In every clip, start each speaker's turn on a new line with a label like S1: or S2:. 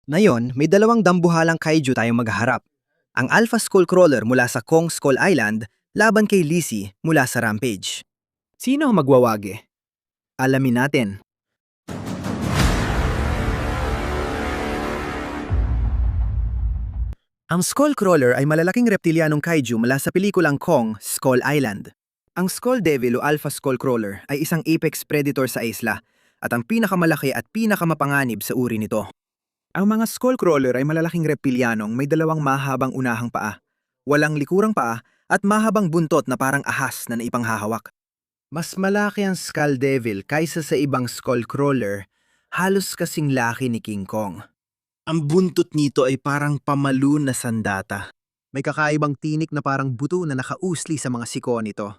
S1: Ngayon, may dalawang dambuhalang kaiju tayong maghaharap. Ang Alpha Skullcrawler mula sa Kong Skull Island laban kay Lizzie mula sa Rampage. Sino ang magwawagi? Alamin natin. Ang Skullcrawler ay malalaking reptilianong kaiju mula sa pelikulang Kong Skull Island. Ang Skull Devil o Alpha Skullcrawler ay isang apex predator sa isla at ang pinakamalaki at pinakamapanganib sa uri nito. Ang mga skullcrawler ay malalaking reptilianong may dalawang mahabang unahang paa, walang likurang paa at mahabang buntot na parang ahas na naipanghahawak. Mas malaki ang Skull Devil kaysa sa ibang skullcrawler, halos kasing laki ni King Kong. Ang buntot nito ay parang pamalun na sandata. May kakaibang tinik na parang buto na nakausli sa mga siko nito.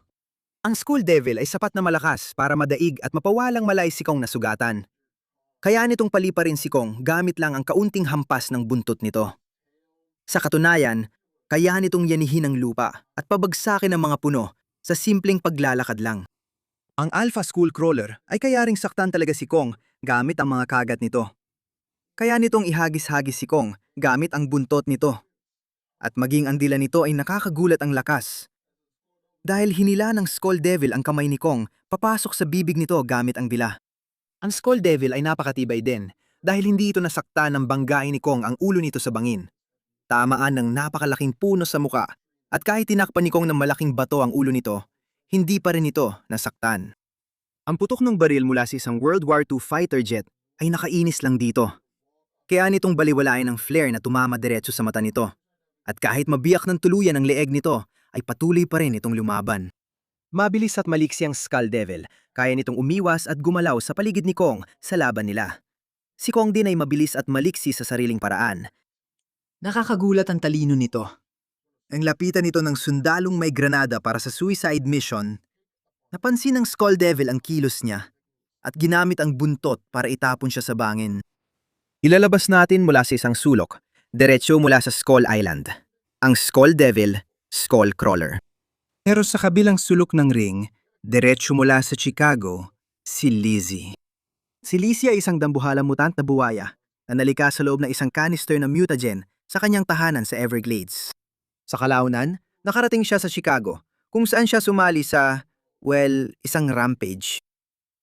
S1: Ang Skull Devil ay sapat na malakas para madaig at mapawalang malay si Kong na sugatan. Kaya nitong paliparin si Kong gamit lang ang kaunting hampas ng buntot nito. Sa katunayan, kaya nitong yanihin ang lupa at pabagsakin ang mga puno sa simpleng paglalakad lang. Ang Alpha Skullcrawler ay kaya ring saktan talaga si Kong gamit ang mga kagat nito. Kaya nitong ihagis-hagis si Kong gamit ang buntot nito. At maging ang dila nito ay nakakagulat ang lakas. Dahil hinila ng Skull Devil ang kamay ni Kong papasok sa bibig nito gamit ang dila. Ang Skull Devil ay napakatibay din dahil hindi ito nasakta ng banggain ni Kong ang ulo nito sa bangin. Tamaan ng napakalaking puno sa muka at kahit tinakpan ni Kong ng malaking bato ang ulo nito, hindi pa rin ito nasaktan. Ang putok ng baril mula sa isang World War II fighter jet ay nakainis lang dito. Kaya nitong baliwalain ang flare na tumama diretso sa mata nito. At kahit mabiyak ng tuluyan ang leeg nito, ay patuloy pa rin itong lumaban. Mabilis at maliksi ang Skull Devil, kaya nitong umiwas at gumalaw sa paligid ni Kong sa laban nila. Si Kong din ay mabilis at maliksi sa sariling paraan. Nakakagulat ang talino nito. Ang lapitan nito ng sundalong may granada para sa suicide mission, napansin ng Skull Devil ang kilos niya at ginamit ang buntot para itapon siya sa bangin. Ilalabas natin mula sa isang sulok, diretso mula sa Skull Island. Ang Skull Devil, Skullcrawler. Pero sa kabilang sulok ng ring, diretso mula sa Chicago, si Lizzie. Si Lizzie ay isang dambuhalang mutant na buwaya na nalika sa loob ng isang canister ng mutagen sa kanyang tahanan sa Everglades. Sa kalaunan, nakarating siya sa Chicago kung saan siya sumali sa, isang rampage.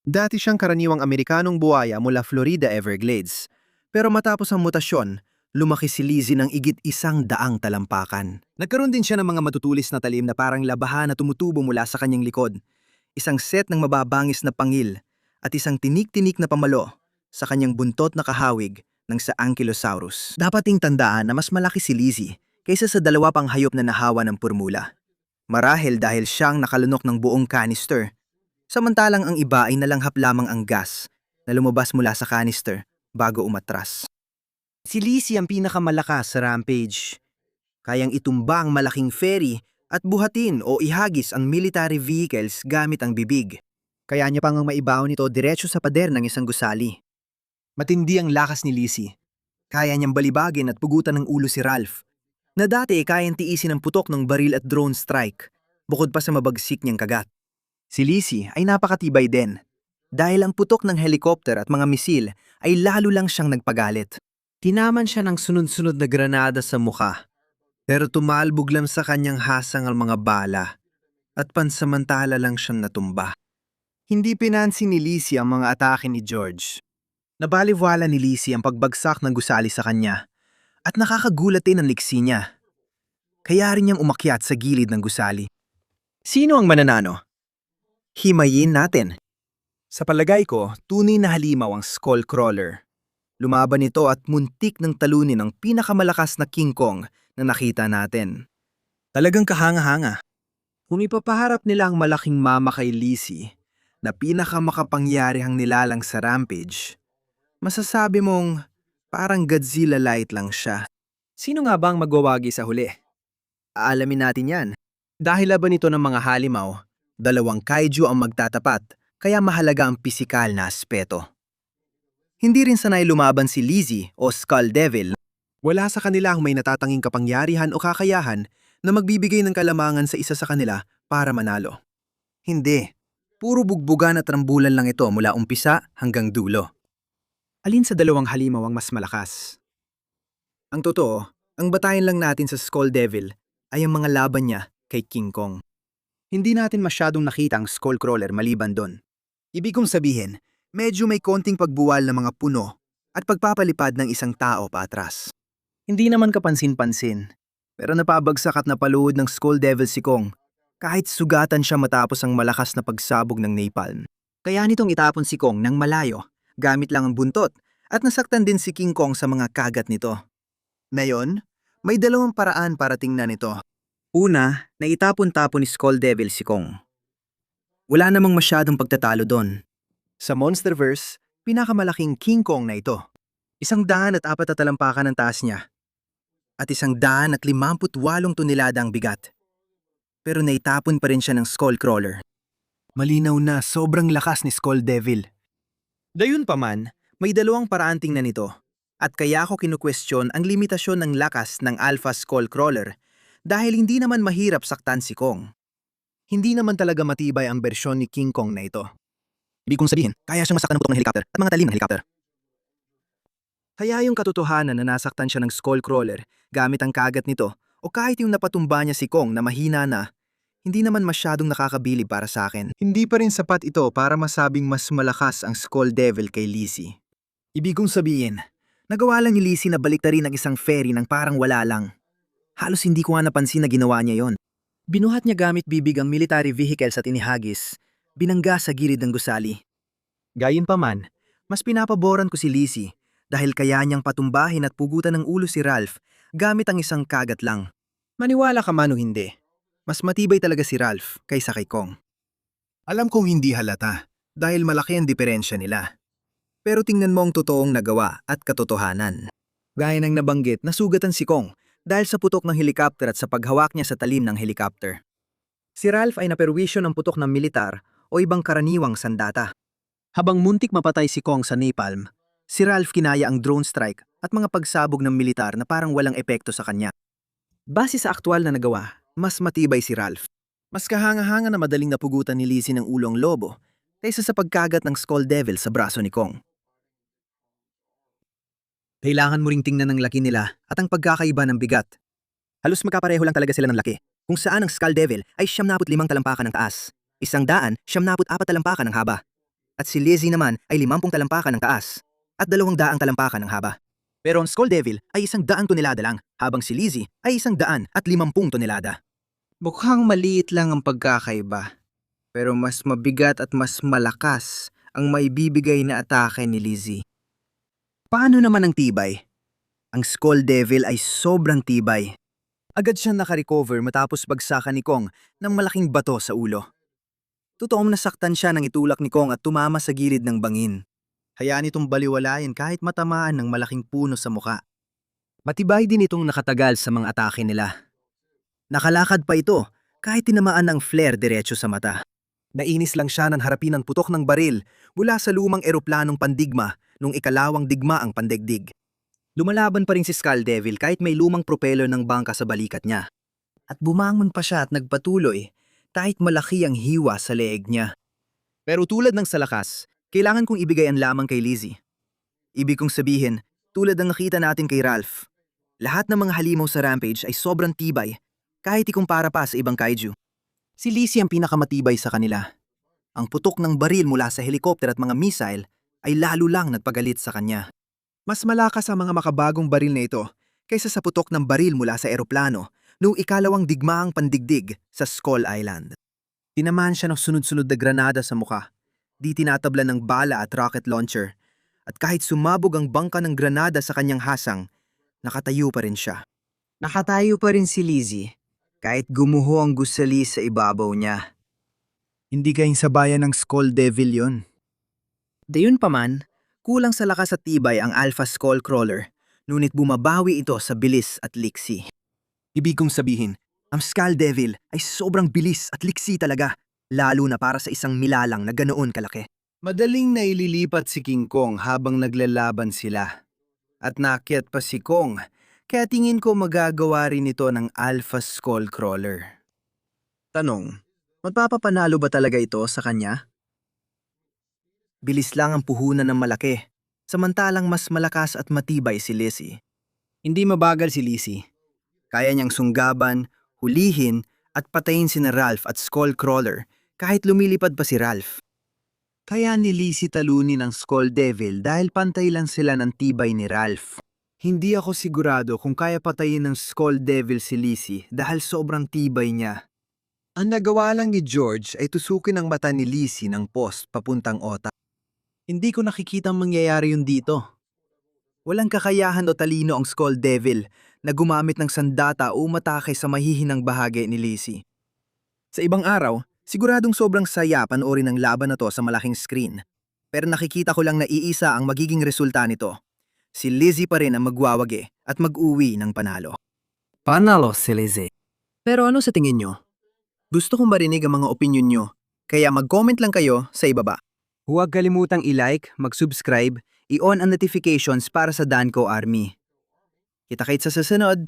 S1: Dati siyang karaniwang Amerikanong buwaya mula Florida Everglades, pero matapos ang mutasyon, lumaki si Lizzie ng igit 100 talampakan. Nagkaroon din siya ng mga matutulis na talim na parang labahan na tumutubo mula sa kanyang likod, isang set ng mababangis na pangil, at isang tinik-tinik na pamalo sa kanyang buntot na kahawig ng sa Ankylosaurus. Dapat ding tandaan na mas malaki si Lizzie kaysa sa dalawa pang hayop na nahawa ng purmula. Marahil dahil siyang nakalunok ng buong canister, samantalang ang iba ay nalanghap lamang ang gas na lumabas mula sa canister bago umatras. Si Lizzie ang pinakamalakas sa Rampage. Kayang itumba ang malaking ferry at buhatin o ihagis ang military vehicles gamit ang bibig. Kaya niya pang maibaon nito diretso sa pader ng isang gusali. Matindi ang lakas ni Lizzie. Kaya niyang balibagin at pugutan ng ulo si Ralph, na dati kayang tiisin ang putok ng baril at drone strike, bukod pa sa mabagsik niyang kagat. Si Lizzie ay napakatibay din, dahil ang putok ng helicopter at mga misil ay lalo lang siyang nagpagalit. Tinaman siya ng sunod-sunod na granada sa mukha, pero tumalbog lang sa kanyang hasang ang mga bala at pansamantala lang siyang natumba. Hindi pinansin ni Lizzie ang mga atake ni George. Nabaliwala ni Lizzie ang pagbagsak ng gusali sa kanya at nakakagulat din ang liksi niya. Kaya rin niyang umakyat sa gilid ng gusali. Sino ang mananano? Himayin natin. Sa palagay ko, tunay na halimaw ang Skullcrawler. Lumaban ito at muntik ng talunin ang pinakamalakas na King Kong na nakita natin. Talagang kahanga-hanga. Kung ipapaharap nila ang malaking mama kay Lizzie na pinakamakapangyarihang nilalang sa Rampage, masasabi mong parang Godzilla light lang siya. Sino nga ba ang magwawagi sa huli? Aalamin natin yan. Dahil laban ito ng mga halimaw, dalawang kaiju ang magtatapat, kaya mahalaga ang pisikal na aspeto. Hindi rin sanay lumaban si Lizzie o Skull Devil. Wala sa kanila ang may natatanging kapangyarihan o kakayahan na magbibigay ng kalamangan sa isa sa kanila para manalo. Hindi. Puro bugbugan at rambulan lang ito mula umpisa hanggang dulo. Alin sa dalawang halimaw ang mas malakas? Ang totoo, ang batayan lang natin sa Skull Devil ay ang mga laban niya kay King Kong. Hindi natin masyadong nakita ang Skullcrawler maliban doon. Ibig kong sabihin, medyo may konting pagbuwal ng mga puno at pagpapalipad ng isang tao paatras. Hindi naman kapansin-pansin, pero napabagsak at napaluhod ng Skull Devil si Kong kahit sugatan siya matapos ang malakas na pagsabog ng napalm. Kaya nitong itapon si Kong ng malayo, gamit lang ang buntot at nasaktan din si King Kong sa mga kagat nito. Ngayon, may dalawang paraan para tingnan ito. Una, naitapon-tapon ni Skull Devil si Kong. Wala namang masyadong pagtatalo doon. Sa Monsterverse, pinakamalaking King Kong na ito. 104 na talampakan ang taas niya. At 158 tonelada ang bigat. Pero naitapon pa rin siya ng Skullcrawler. Malinaw na sobrang lakas ni Skull Devil. Gayunpaman, may dalawang paraan tingnan ito. At kaya ako kinukwestiyon ang limitasyon ng lakas ng Alpha Skullcrawler dahil hindi naman mahirap saktan si Kong. Hindi naman talaga matibay ang bersyon ni King Kong na ito. Ibig kong sabihin, kaya siyang masaktan ng putok ng helicopter at mga talim ng helicopter. Kaya yung katotohanan na nasaktan siya ng Skullcrawler gamit ang kagat nito o kahit yung napatumba niya si Kong na mahina na, hindi naman masyadong nakakabilib para sa akin. Hindi pa rin sapat ito para masabing mas malakas ang Skull Devil kay Lizzie. Ibig kong sabihin, nagawa lang ni Lizzie na baliktarin ang isang fairy ng parang wala lang. Halos hindi ko nga napansin na ginawa niya yon. Binuhat niya gamit bibig ang military vehicle at inihagis, binangga sa gilid ng gusali. Gayunpaman, mas pinapaboran ko si Lizzie dahil kaya niyang patumbahin at pugutan ng ulo si Ralph gamit ang isang kagat lang. Maniwala ka man o hindi, mas matibay talaga si Ralph kaysa kay Kong. Alam kong hindi halata dahil malaki ang diferensya nila. Pero tingnan mo ang totoong nagawa at katotohanan. Gaya ng nabanggit, nasugatan si Kong dahil sa putok ng helicopter at sa paghawak niya sa talim ng helicopter. Si Ralph ay naperwisyo ng putok ng militar o ibang karaniwang sandata. Habang muntik mapatay si Kong sa napalm, si Ralph kinaya ang drone strike at mga pagsabog ng militar na parang walang epekto sa kanya. Base sa aktwal na nagawa, mas matibay si Ralph. Mas kahanga-hanga na madaling napugutan ni Lizzie ng ulong lobo kaysa sa pagkagat ng Skull Devil sa braso ni Kong. Kailangan mo ring tingnan ng laki nila at ang pagkakaiba ng bigat. Halos magkapareho lang talaga sila ng laki, kung saan ang Skull Devil ay 75 talampakan ng taas, 174 talampakan ng haba. At si Lizzie naman ay 50 talampakan ng taas, at 200 talampakan ng haba. Pero ang Skull Devil ay 100 tonelada lang, habang si Lizzie ay 150 tonelada. Mukhang maliit lang ang pagkakaiba, pero mas mabigat at mas malakas ang maibibigay na atake ni Lizzie. Paano naman ang tibay? Ang Skull Devil ay sobrang tibay. Agad siyang nakarecover matapos bagsakan ni Kong ng malaking bato sa ulo. Totoong nasaktan siya ng itulak ni Kong at tumama sa gilid ng bangin. Hayaan itong baliwalayan kahit matamaan ng malaking puno sa muka. Matibay din itong nakatagal sa mga atake nila. Nakalakad pa ito kahit tinamaan ng flare diretso sa mata. Nainis lang siya nang harapin ang putok ng baril mula sa lumang eroplanong pandigma nung ikalawang digmaang pandaigdig. Lumalaban pa rin si Skull Devil kahit may lumang propeller ng bangka sa balikat niya. At bumangon pa siya at nagpatuloy kahit malaki ang hiwa sa leeg niya. Pero tulad ng sa lakas, kailangan kong ibigay ang lamang kay Lizzie. Ibig kong sabihin, tulad ng nakita natin kay Ralph, lahat ng mga halimaw sa Rampage ay sobrang tibay kahit ikumpara pa sa ibang kaiju. Si Lizzie ang pinakamatibay sa kanila. Ang putok ng baril mula sa helicopter at mga missile ay lalo lang nagpagalit sa kanya. Mas malakas ang mga makabagong baril na ito kaysa sa putok ng baril mula sa eroplano noong ikalawang digmaang pandigdig sa Skull Island. Tinamaan siya ng sunod-sunod na granada sa muka, di tinatabla ng bala at rocket launcher, at kahit sumabog ang bangka ng granada sa kanyang hasang, nakatayo pa rin siya. Nakatayo pa rin si Lizzie, kahit gumuho ang gusali sa ibabaw niya. Hindi kayong sabayan ng Skull Devil yon. Dayunpaman, kulang sa lakas at tibay ang Alpha Skullcrawler, ngunit bumabawi ito sa bilis at liksi. Ibig kong sabihin, ang Skull Devil ay sobrang bilis at liksi talaga, lalo na para sa isang milalang na ganoon kalaki. Madaling naililipat si King Kong habang naglalaban sila. At naakyat pa si Kong, kaya tingin ko magagawa rin ito ng Alpha Skullcrawler. Tanong, magpapapanalo ba talaga ito sa kanya? Bilis lang ang puhunan ng malaki, samantalang mas malakas at matibay si Lizzie. Hindi mabagal si Lizzie. Kaya niyang sunggaban, hulihin, at patayin sina Ralph at Skullcrawler kahit lumilipad pa si Ralph. Kaya ni Lizzie talunin ang Skull Devil dahil pantay lang sila ng tibay ni Ralph. Hindi ako sigurado kung kaya patayin ng Skull Devil si Lizzie dahil sobrang tibay niya. Ang nagawa lang ni George ay tusukin ang mata ni Lizzie ng post papuntang otak. Hindi ko nakikitang mangyayari yun dito. Walang kakayahan o talino ang Skull Devil na gumamit ng sandata o umatake sa mahihinang bahagi ni Lizzie. Sa ibang araw, siguradong sobrang saya panoorin ang laban na to sa malaking screen. Pero nakikita ko lang na iisa ang magiging resulta nito. Si Lizzie pa rin ang magwawagi at mag-uwi ng panalo. Panalo si Lizzie. Pero ano sa tingin nyo? Gusto kong marinig ang mga opinion nyo, kaya mag-comment lang kayo sa ibaba. Huwag kalimutang i-like, mag-subscribe, i-on ang notifications para sa Danco Army. Kita-kits sa susunod!